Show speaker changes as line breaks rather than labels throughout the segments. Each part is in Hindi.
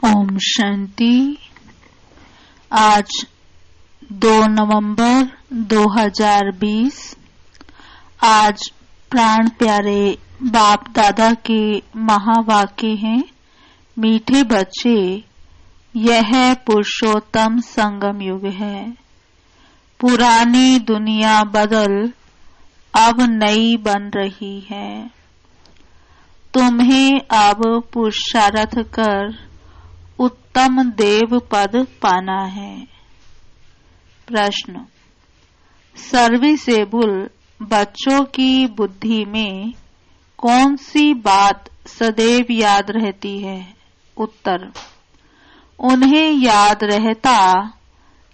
ओम शांति। आज 2 नवंबर 2020। आज प्राण प्यारे बाप दादा के महावाक्य हैं। मीठे बच्चे, यह पुरुषोत्तम संगम युग है। पुरानी दुनिया बदल अब नई बन रही है। तुम्हें अब पुरुषार्थ कर उत्तम देव पद पाना है। प्रश्न, सर्विसेबल बच्चों की बुद्धि में कौन सी बात सदैव याद रहती है? उत्तर, उन्हें याद रहता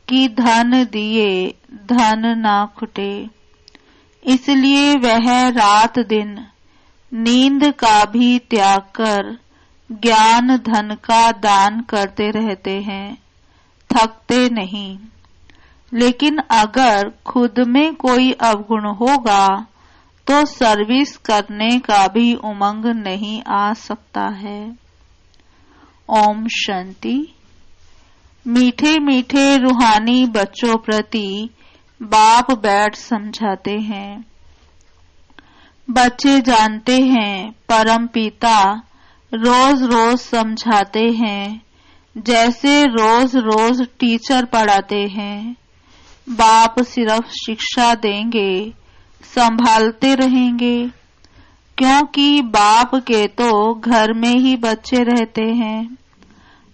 कि धन दिए धन ना खुटे, इसलिए वह रात दिन नींद का भी त्याग कर ज्ञान धन का दान करते रहते हैं, थकते नहीं। लेकिन अगर खुद में कोई अवगुण होगा तो सर्विस करने का भी उमंग नहीं आ सकता है। ओम शांति। मीठे मीठे रूहानी बच्चों प्रति बाप बैठ समझाते हैं। बच्चे जानते हैं परम पिता रोज रोज समझाते हैं, जैसे रोज रोज टीचर पढ़ाते हैं। बाप सिर्फ शिक्षा देंगे, संभालते रहेंगे, क्योंकि बाप के तो घर में ही बच्चे रहते हैं,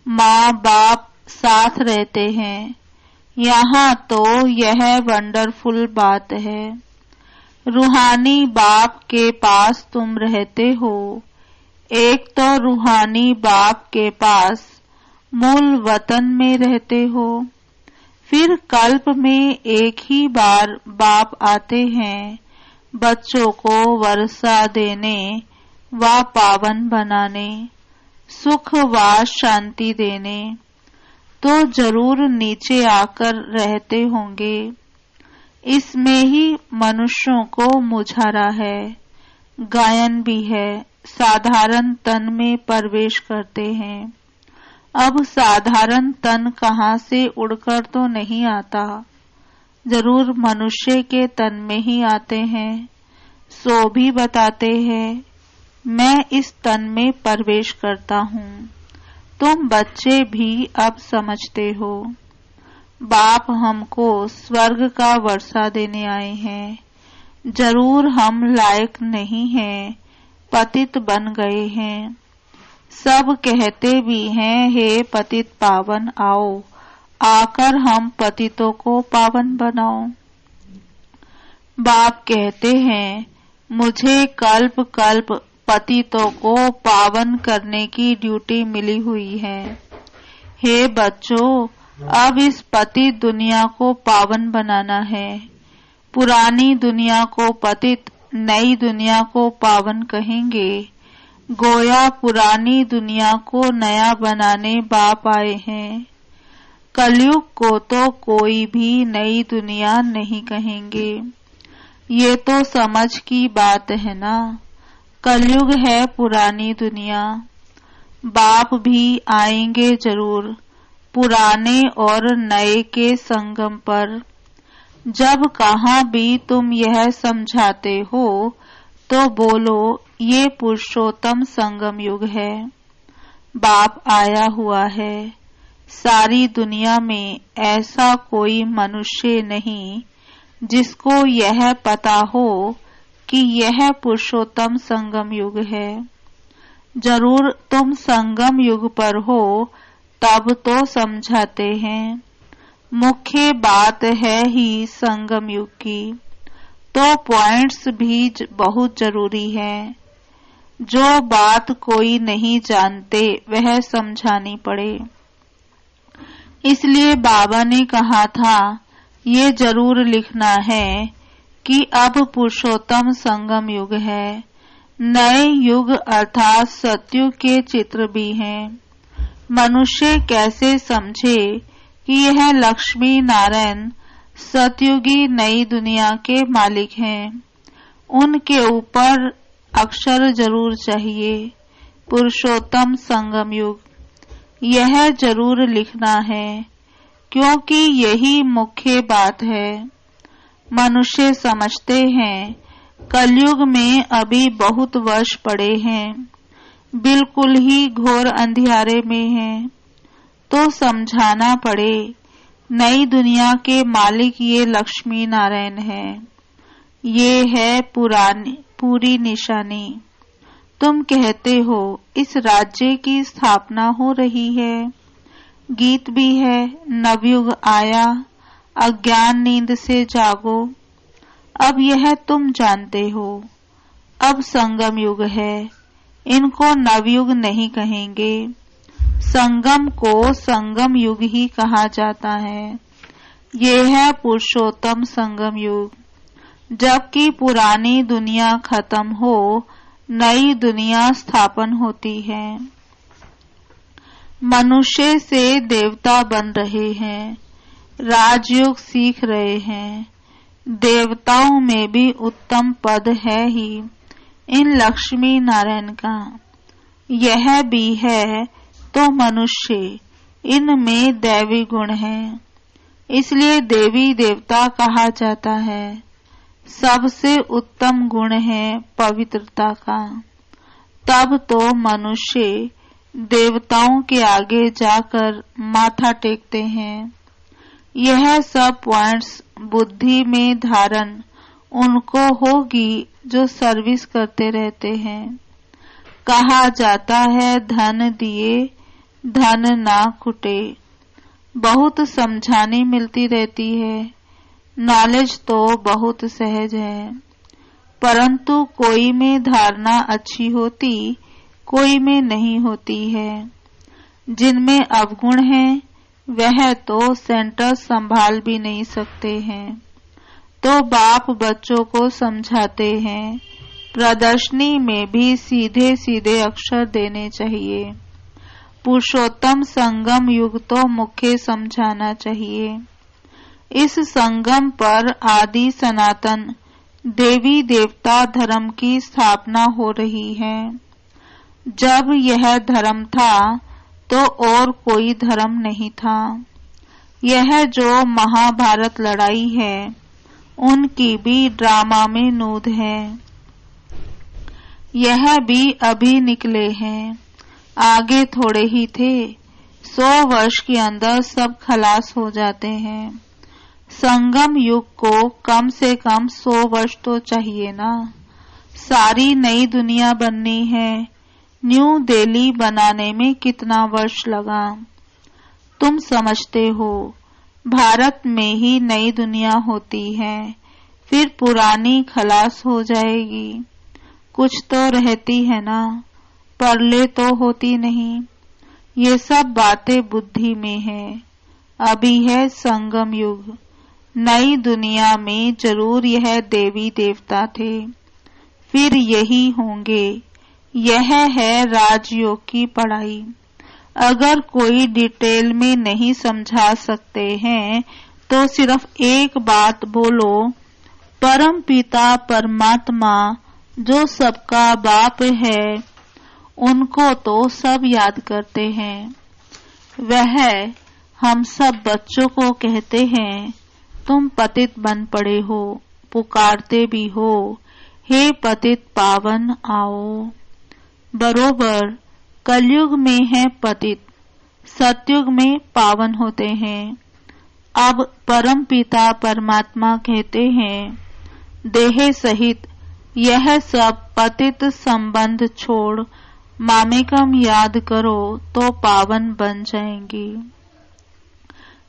माँ बाप साथ रहते हैं। यहाँ तो यह वंडरफुल बात है। रूहानी बाप के पास तुम रहते हो। एक तो रूहानी बाप के पास मूल वतन में रहते हो, फिर कल्प में एक ही बार बाप आते हैं बच्चों को वर्षा देने व पावन बनाने, सुख व शांति देने। तो जरूर नीचे आकर रहते होंगे। इसमें ही मनुष्यों को मुझारा है, गायन भी है। साधारण तन में प्रवेश करते हैं। अब साधारण तन कहाँ से उड़कर तो नहीं आता, जरूर मनुष्य के तन में ही आते हैं। सो भी बताते हैं, मैं इस तन में प्रवेश करता हूँ। तुम बच्चे भी अब समझते हो। बाप हमको स्वर्ग का वर्षा देने आए हैं। जरूर हम लायक नहीं हैं, पतित बन गए हैं। सब कहते भी हैं, हे पतित पावन आओ, आकर हम पतितों को पावन बनाओ। बाप कहते हैं, मुझे कल्प कल्प पतितों को पावन करने की ड्यूटी मिली हुई है। हे बच्चों, अब इस पतित दुनिया को पावन बनाना है। पुरानी दुनिया को पतित, नई दुनिया को पावन कहेंगे। गोया पुरानी दुनिया को नया बनाने बाप आए हैं। कलयुग को तो कोई भी नई दुनिया नहीं कहेंगे। ये तो समझ की बात है ना। कलयुग है पुरानी दुनिया। बाप भी आएंगे जरूर पुराने और नए के संगम पर। जब कहाँ भी तुम यह समझाते हो तो बोलो, ये पुरुषोत्तम संगम युग है। बाप आया हुआ है। सारी दुनिया में ऐसा कोई मनुष्य नहीं जिसको यह पता हो कि यह पुरुषोत्तम संगम युग है। जरूर तुम संगम युग पर हो तब तो समझाते हैं। मुख्य बात है ही संगम युग की, तो पॉइंट्स भी बहुत जरूरी है। जो बात कोई नहीं जानते वह समझानी पड़े। इसलिए बाबा ने कहा था, ये जरूर लिखना है कि अब पुरुषोत्तम संगम युग है। नए युग अर्थात सतयुग के चित्र भी हैं। मनुष्य कैसे समझे कि यह लक्ष्मी नारायण सतयुगी नई दुनिया के मालिक हैं। उनके ऊपर अक्षर जरूर चाहिए। पुरुषोत्तम संगम युग, यह जरूर लिखना है, क्योंकि यही मुख्य बात है। मनुष्य समझते हैं कलयुग में अभी बहुत वर्ष पड़े हैं, बिल्कुल ही घोर अंधियारे में हैं, तो समझाना पड़े नई दुनिया के मालिक ये लक्ष्मी नारायण है। ये है पूरी निशानी। तुम कहते हो इस राज्य की स्थापना हो रही है, गीत भी है, नवयुग आया, अज्ञान नींद से जागो। अब यह तुम जानते हो, अब संगम युग है, इनको नवयुग नहीं कहेंगे। संगम को संगम युग ही कहा जाता है। ये है पुरुषोत्तम संगम युग, जबकि पुरानी दुनिया खत्म हो नई दुनिया स्थापन होती है। मनुष्य से देवता बन रहे हैं, राजयोग सीख रहे हैं। देवताओं में भी उत्तम पद है ही इन लक्ष्मी नारायण का। यह भी है तो मनुष्य, इनमें दैवी गुण है, इसलिए देवी देवता कहा जाता है। सबसे उत्तम गुण है पवित्रता का। तब तो मनुष्य देवताओं के आगे जाकर माथा टेकते हैं। यह सब पॉइंट्स बुद्धि में धारण उनको होगी जो सर्विस करते रहते हैं। कहा जाता है धन दिए धन ना कुटे। बहुत समझाने मिलती रहती है, नॉलेज तो बहुत सहज है, परंतु कोई में धारणा अच्छी होती, कोई में नहीं होती है। जिनमें अवगुण है वह तो सेंटर संभाल भी नहीं सकते हैं, तो बाप बच्चों को समझाते हैं प्रदर्शनी में भी सीधे सीधे अक्षर देने चाहिए। पुरुषोत्तम संगम युग तो मुख्य समझाना चाहिए। इस संगम पर आदि सनातन देवी देवता धर्म की स्थापना हो रही है। जब यह धर्म था तो और कोई धर्म नहीं था। यह जो महाभारत लड़ाई है उनकी भी ड्रामा में नूद है। यह भी अभी निकले हैं, आगे थोड़े ही थे। 100 वर्ष के अंदर सब खलास हो जाते हैं। संगम युग को कम से कम 100 वर्ष तो चाहिए ना। सारी नई दुनिया बननी है। न्यू दिल्ली बनाने में कितना वर्ष लगा? तुम समझते हो भारत में ही नई दुनिया होती है, फिर पुरानी खलास हो जाएगी। कुछ तो रहती है ना, परले तो होती नहीं। ये सब बातें बुद्धि में है। अभी है संगम युग। नई दुनिया में जरूर यह देवी देवता थे, फिर यही होंगे। यह है राजयोग की पढ़ाई। अगर कोई डिटेल में नहीं समझा सकते हैं तो सिर्फ एक बात बोलो, परम पिता परमात्मा जो सबका बाप है उनको तो सब याद करते हैं। वह हम सब बच्चों को कहते हैं तुम पतित बन पड़े हो, पुकारते भी हो हे पतित पावन आओ। बरोबर कलयुग में है पतित, सतयुग में पावन होते हैं। अब परम पिता परमात्मा कहते हैं देह सहित यह सब पतित संबंध छोड़ मामेकम याद करो तो पावन बन जाएंगी।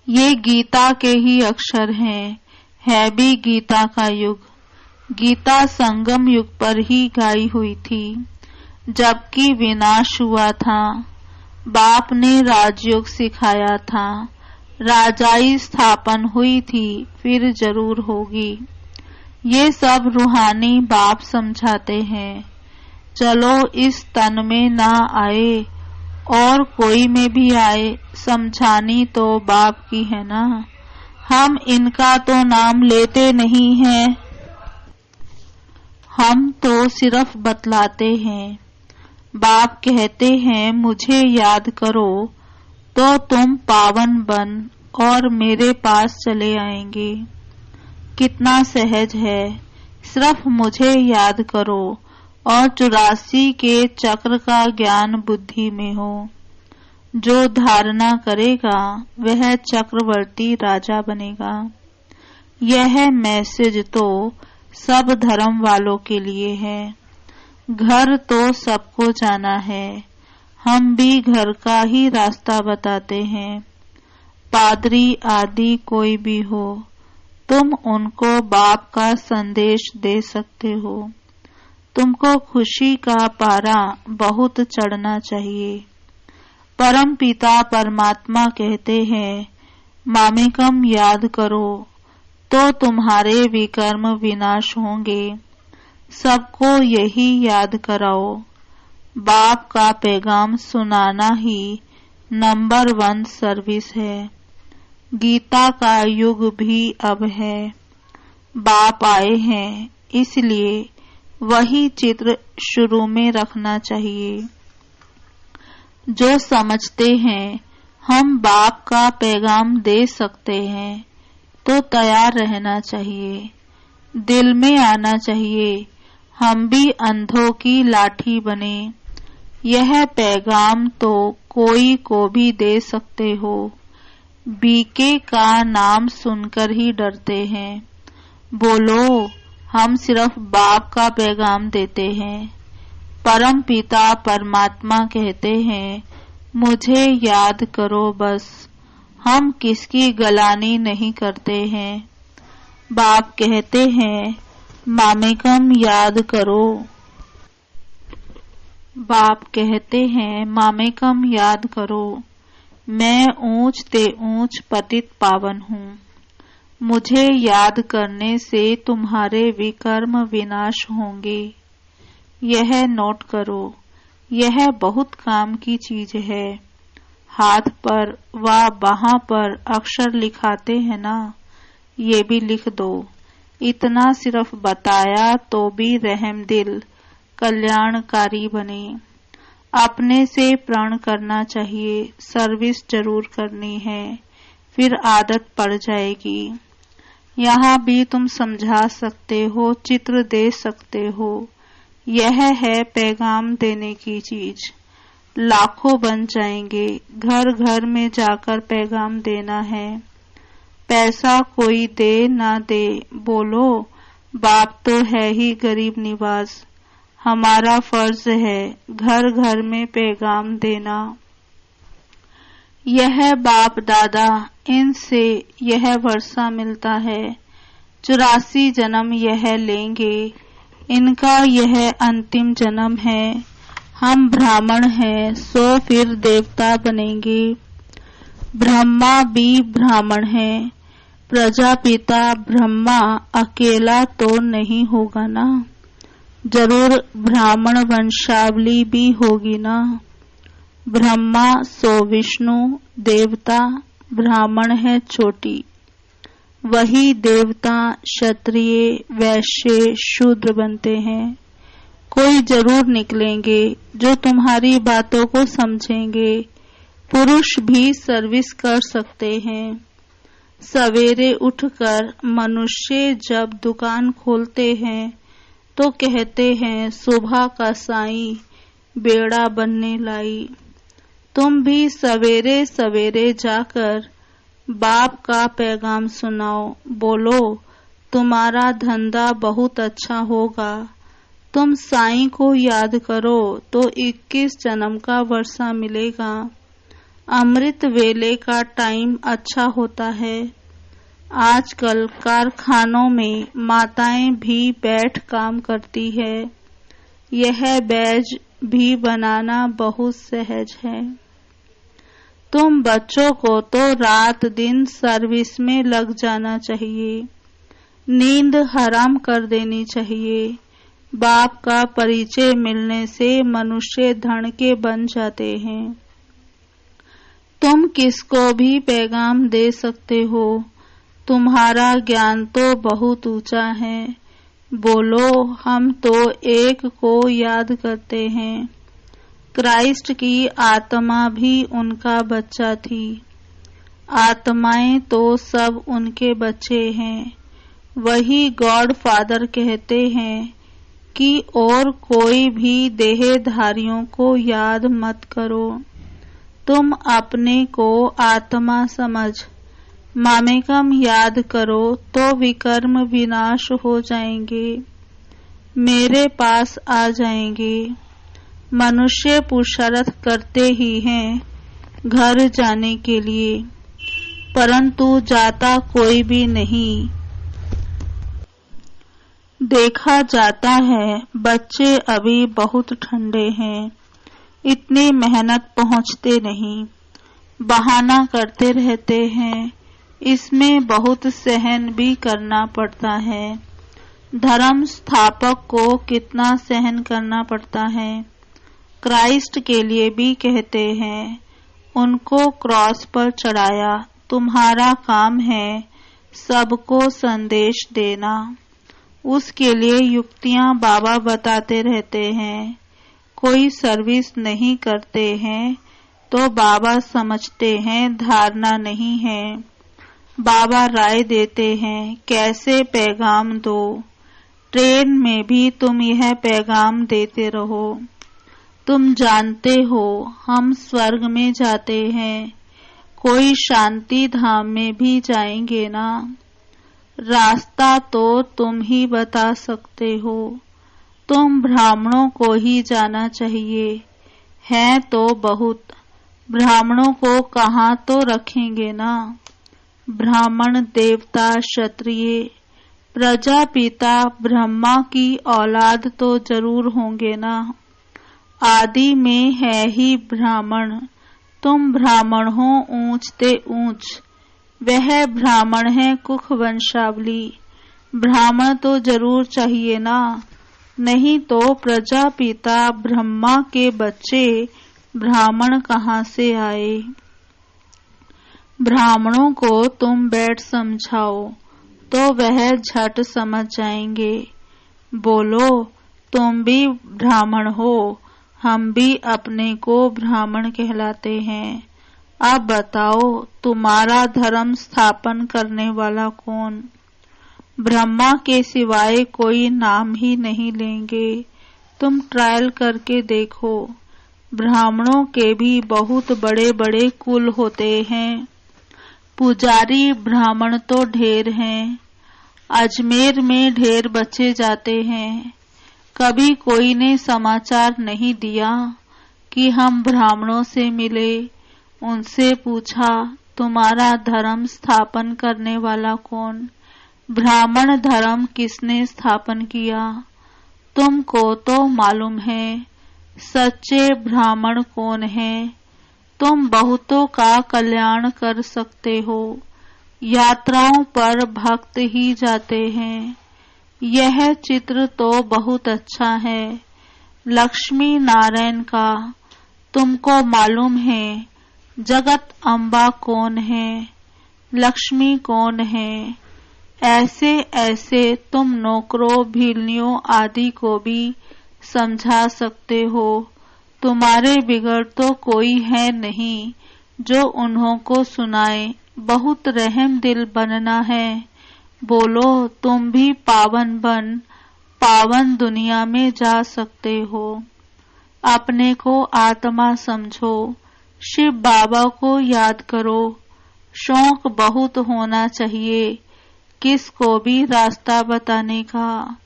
ये गीता के ही अक्षर हैं, है भी गीता का युग। गीता संगम युग पर ही गाई हुई थी, जबकि विनाश हुआ था। बाप ने राजयोग सिखाया था, राजाई स्थापन हुई थी, फिर जरूर होगी। ये सब रूहानी बाप समझाते हैं। चलो इस तन में ना आए और कोई में भी आए, समझानी तो बाप की है ना। हम इनका तो नाम लेते नहीं हैं, हम तो सिर्फ बतलाते हैं। बाप कहते हैं मुझे याद करो तो तुम पावन बन और मेरे पास चले आएंगे। कितना सहज है, सिर्फ मुझे याद करो और 84 के चक्र का ज्ञान बुद्धि में हो। जो धारणा करेगा वह चक्रवर्ती राजा बनेगा। यह मैसेज तो सब धर्म वालों के लिए है। घर तो सबको जाना है, हम भी घर का ही रास्ता बताते हैं। पादरी आदि कोई भी हो, तुम उनको बाप का संदेश दे सकते हो। तुमको खुशी का पारा बहुत चढ़ना चाहिए। परम पिता परमात्मा कहते हैं, मामेकम याद करो तो तुम्हारे विकर्म विनाश होंगे। सबको यही याद कराओ। बाप का पैगाम सुनाना ही नंबर 1 सर्विस है। गीता का युग भी अब है। बाप आए हैं, इसलिए वही चित्र शुरू में रखना चाहिए। जो समझते हैं हम बाप का पैगाम दे सकते हैं, तो तैयार रहना चाहिए। दिल में आना चाहिए, हम भी अंधों की लाठी बने। यह पैगाम तो कोई को भी दे सकते हो। बीके का नाम सुनकर ही डरते हैं। बोलो, हम सिर्फ बाप का पैगाम देते हैं। परम पिता परमात्मा कहते हैं, मुझे याद करो बस। हम किसकी गलानी नहीं करते हैं। बाप कहते हैं, मामेकम याद करो। बाप कहते हैं, मामेकम याद करो। मैं ऊंच ते ऊंच पतित पावन हूँ। मुझे याद करने से तुम्हारे विकर्म विनाश होंगे। यह नोट करो, यह बहुत काम की चीज है। हाथ पर व बाहां पर अक्षर लिखाते हैं ना, ये भी लिख दो। इतना सिर्फ बताया तो भी रहमदिल कल्याणकारी बने। अपने से प्रण करना चाहिए, सर्विस जरूर करनी है, फिर आदत पड़ जाएगी। यहाँ भी तुम समझा सकते हो, चित्र दे सकते हो। यह है पैगाम देने की चीज। लाखों बन जाएंगे, घर घर में जाकर पैगाम देना है। पैसा कोई दे ना दे, बोलो बाप तो है ही गरीब निवाज। हमारा फर्ज है घर घर में पैगाम देना। यह बाप दादा, इनसे यह वर्षा मिलता है। 84 जन्म यह लेंगे, इनका यह अंतिम जन्म है। हम ब्राह्मण हैं, सो फिर देवता बनेंगे। ब्रह्मा भी ब्राह्मण है। प्रजापिता ब्रह्मा अकेला तो नहीं होगा ना, जरूर ब्राह्मण वंशावली भी होगी ना। ब्रह्मा सो विष्णु, देवता ब्राह्मण है छोटी। वही देवता क्षत्रिय वैश्य शूद्र बनते हैं। कोई जरूर निकलेंगे जो तुम्हारी बातों को समझेंगे। पुरुष भी सर्विस कर सकते हैं। सवेरे उठकर मनुष्य जब दुकान खोलते हैं तो कहते हैं, सुबह का साईं बेड़ा बनने लाई। तुम भी सवेरे सवेरे जाकर बाप का पैगाम सुनाओ। बोलो, तुम्हारा धंधा बहुत अच्छा होगा। तुम साईं को याद करो तो 21 जन्म का वर्षा मिलेगा। अमृत वेले का टाइम अच्छा होता है। आजकल कारखानों में माताएं भी बैठ काम करती है। यह बैज भी बनाना बहुत सहज है। तुम बच्चों को तो रात दिन सर्विस में लग जाना चाहिए। नींद हराम कर देनी चाहिए। बाप का परिचय मिलने से मनुष्य धन के बन जाते हैं। तुम किसको भी पैगाम दे सकते हो। तुम्हारा ज्ञान तो बहुत ऊंचा है। बोलो, हम तो एक को याद करते हैं। क्राइस्ट की आत्मा भी उनका बच्चा थी। आत्माएं तो सब उनके बच्चे हैं। वही गॉड फादर कहते हैं कि और कोई भी देहधारियों को याद मत करो, तुम अपने को आत्मा समझ मामेकम याद करो तो विकर्म विनाश हो जाएंगे, मेरे पास आ जाएंगे। मनुष्य पुरुषार्थ करते ही हैं घर जाने के लिए, परंतु जाता कोई भी नहीं। देखा जाता है बच्चे अभी बहुत ठंडे हैं, इतनी मेहनत पहुंचते नहीं, बहाना करते रहते हैं। इसमें बहुत सहन भी करना पड़ता है। धर्म स्थापक को कितना सहन करना पड़ता है। क्राइस्ट के लिए भी कहते हैं, उनको क्रॉस पर चढ़ाया, तुम्हारा काम है सबको संदेश देना। उसके लिए युक्तियां बाबा बताते रहते हैं। कोई सर्विस नहीं करते हैं तो बाबा समझते हैं धारणा नहीं है। बाबा राय देते हैं कैसे पैगाम दो। ट्रेन में भी तुम यह पैगाम देते रहो। तुम जानते हो हम स्वर्ग में जाते हैं, कोई शांति धाम में भी जाएंगे ना। रास्ता तो तुम ही बता सकते हो। तुम ब्राह्मणों को ही जाना चाहिए, है तो बहुत, ब्राह्मणों को कहाँ तो रखेंगे ना। ब्राह्मण देवता क्षत्रिय प्रजापिता ब्रह्मा की औलाद तो जरूर होंगे ना। आदि में है ही ब्राह्मण, तुम ब्राह्मण हो ऊंच ते ऊंच, वह ब्राह्मण है कुख वंशावली। ब्राह्मण तो जरूर चाहिए ना, नहीं तो प्रजापिता ब्रह्मा के बच्चे ब्राह्मण कहाँ से आए। ब्राह्मणों को तुम बैठ समझाओ तो वह झट समझ जाएंगे। बोलो तुम भी ब्राह्मण हो, हम भी अपने को ब्राह्मण कहलाते हैं। अब बताओ तुम्हारा धर्म स्थापन करने वाला कौन। ब्रह्मा के सिवाय कोई नाम ही नहीं लेंगे। तुम ट्रायल करके देखो। ब्राह्मणों के भी बहुत बड़े बड़े कुल होते हैं। पुजारी ब्राह्मण तो ढेर हैं। अजमेर में ढेर बच्चे जाते हैं। कभी कोई ने समाचार नहीं दिया कि हम ब्राह्मणों से मिले, उनसे पूछा तुम्हारा धर्म स्थापन करने वाला कौन। ब्राह्मण धर्म किसने स्थापन किया। तुमको तो मालूम है सच्चे ब्राह्मण कौन है। तुम बहुतों का कल्याण कर सकते हो। यात्राओं पर भक्त ही जाते हैं। यह चित्र तो बहुत अच्छा है लक्ष्मी नारायण का। तुमको मालूम है जगत अम्बा कौन है, लक्ष्मी कौन है। ऐसे ऐसे तुम नौकरों भीलनियों आदि को भी समझा सकते हो। तुम्हारे बिगड़ तो कोई है नहीं जो उन्हों को सुनाए। बहुत रहम दिल बनना है। बोलो तुम भी पावन बन पावन दुनिया में जा सकते हो। अपने को आत्मा समझो। शिव बाबा को याद करो। शौक बहुत होना चाहिए किसको भी रास्ता बताने का।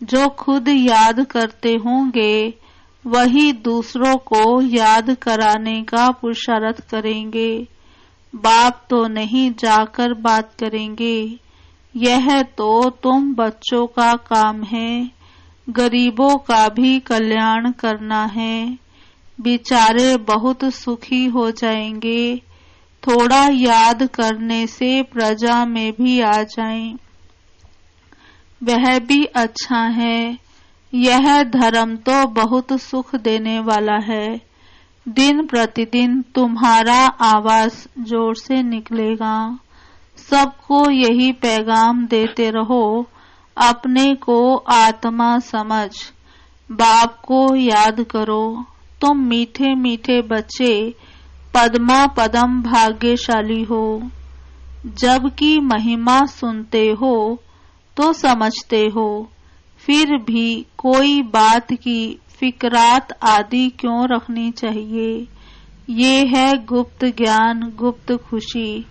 जो खुद याद करते होंगे वही दूसरों को याद कराने का पुरुषार्थ करेंगे। बाप तो नहीं जाकर बात करेंगे। यह तो तुम बच्चों का काम है। गरीबों का भी कल्याण करना है। बेचारे बहुत सुखी हो जाएंगे। थोड़ा याद करने से प्रजा में भी आ जाएं, वह भी अच्छा है। यह धर्म तो बहुत सुख देने वाला है। दिन प्रतिदिन तुम्हारा आवाज जोर से निकलेगा। सबको यही पैगाम देते रहो। अपने को आत्मा समझ बाप को याद करो। तुम मीठे मीठे बच्चे पद्मा पदम भाग्यशाली हो। जबकि महिमा सुनते हो तो समझते हो, फिर भी कोई बात की फिक्रात आदि क्यों रखनी चाहिए। ये है गुप्त ज्ञान, गुप्त खुशी।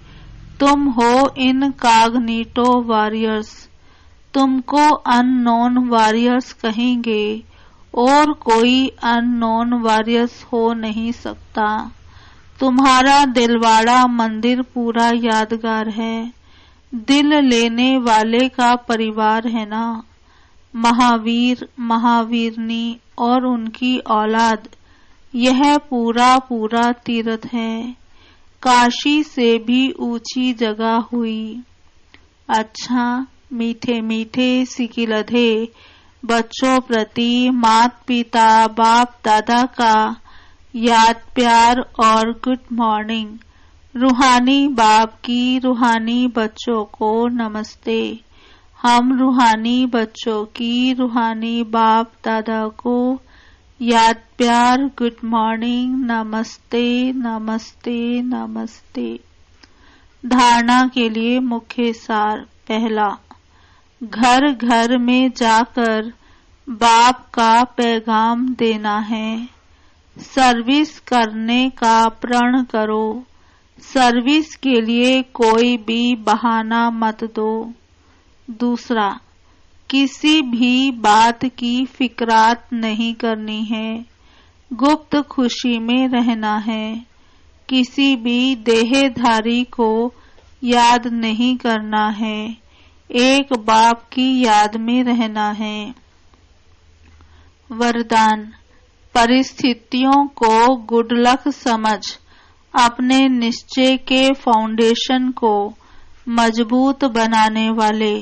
तुम हो इनकॉग्निटो वॉरियर्स। तुमको अननोन वॉरियर्स कहेंगे और कोई अननोन वॉरियर्स हो नहीं सकता। तुम्हारा दिलवाड़ा मंदिर पूरा यादगार है। दिल लेने वाले का परिवार है ना। महावीर, महावीरनी और उनकी औलाद, यह पूरा पूरा तीर्थ है। काशी से भी ऊंची जगह हुई। अच्छा, मीठे मीठे सिकिलधे बच्चों प्रति माता पिता बाप दादा का याद प्यार और गुड मॉर्निंग। रूहानी बाप की रूहानी बच्चों को नमस्ते। हम रूहानी बच्चों की रूहानी बाप दादा को याद प्यार गुड मॉर्निंग, नमस्ते नमस्ते नमस्ते। धारणा के लिए मुख्य सार। पहला, घर घर में जाकर बाप का पैगाम देना है। सर्विस करने का प्रण करो। सर्विस के लिए कोई भी बहाना मत दो। दूसरा, किसी भी बात की फिक्रात नहीं करनी है। गुप्त खुशी में रहना है। किसी भी देहधारी को याद नहीं करना है। एक बाप की याद में रहना है। वरदान, परिस्थितियों को गुड लक समझ अपने निश्चय के फाउंडेशन को मजबूत बनाने वाले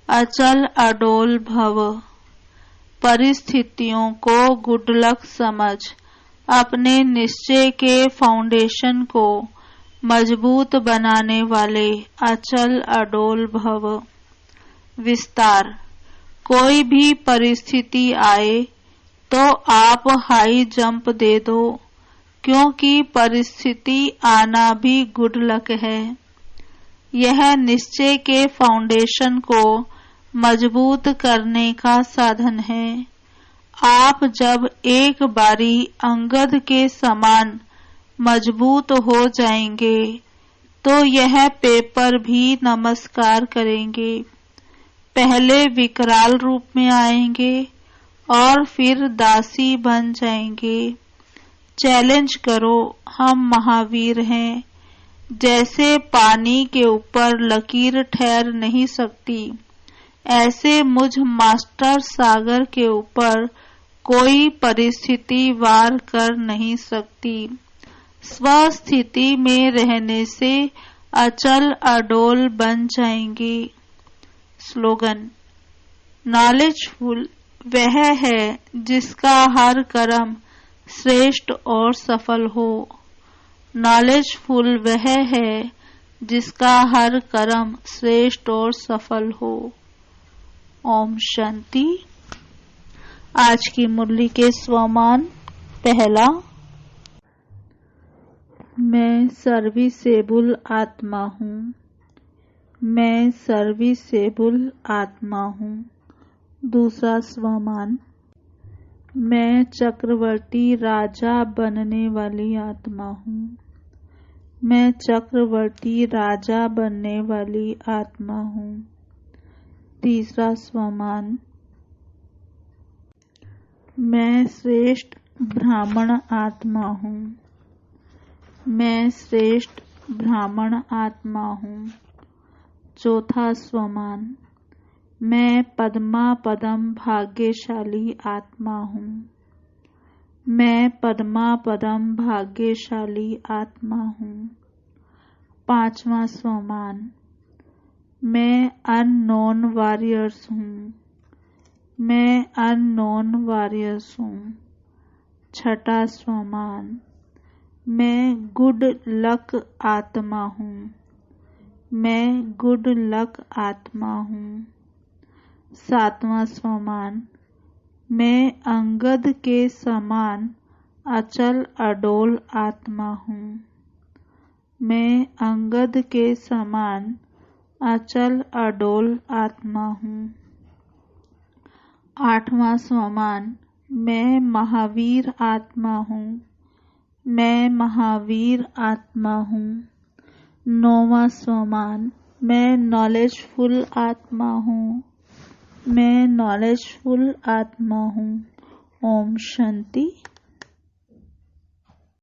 अचल अडोल भव। परिस्थितियों को गुड लक समझ अपने निश्चय के फाउंडेशन को मजबूत बनाने वाले अचल अडोल भव। विस्तार, कोई भी परिस्थिति आए तो आप हाई जंप दे दो, क्योंकि परिस्थिति आना भी गुड लक है। यह निश्चय के फाउंडेशन को मजबूत करने का साधन है। आप जब एक बारी अंगद के समान मजबूत हो जाएंगे तो यह पेपर भी नमस्कार करेंगे। पहले विकराल रूप में आएंगे और फिर दासी बन जाएंगे। चैलेंज करो, हम महावीर हैं। जैसे पानी के ऊपर लकीर ठहर नहीं सकती, ऐसे मुझ मास्टर सागर के ऊपर कोई परिस्थिति वार कर नहीं सकती। स्वस्थिति में रहने से अचल अडोल बन जाएंगी। स्लोगन, नॉलेजफुल वह है जिसका हर कर्म श्रेष्ठ और सफल हो। नॉलेजफुल वह है जिसका हर कर्म श्रेष्ठ और सफल हो। ओम शांति। आज की मुरली के स्वमान। पहला, मैं सर्विसेबल आत्मा हूँ। मैं सर्विसेबल आत्मा हूँ। दूसरा स्वमान, मैं चक्रवर्ती राजा बनने वाली आत्मा हूँ। मैं चक्रवर्ती राजा बनने वाली आत्मा हूँ। तीसरा स्वमान, मैं श्रेष्ठ ब्राह्मण आत्मा हूँ। मैं श्रेष्ठ ब्राह्मण आत्मा हूँ। चौथा स्वमान, मैं पद्मा पदम भाग्यशाली आत्मा हूँ। मैं पद्मा पदम भाग्यशाली आत्मा हूँ। पांचवा स्वमान, मैं अननोन वॉरियर्स हूँ। मैं अननोन वॉरियर्स हूँ। छठा स्वमान, मैं गुड लक आत्मा हूँ। मैं गुड लक आत्मा हूँ। सातवां स्वमान, मैं अंगद के समान अचल अडोल आत्मा हूँ। मैं अंगद के समान अचल अडोल आत्मा हूँ। 8वां स्वमान, मैं महावीर आत्मा हूँ। मैं महावीर आत्मा हूँ। 9वां स्वमान, मैं नॉलेजफुल आत्मा हूँ। मैं नॉलेजफुल आत्मा हूँ। ओम शांति।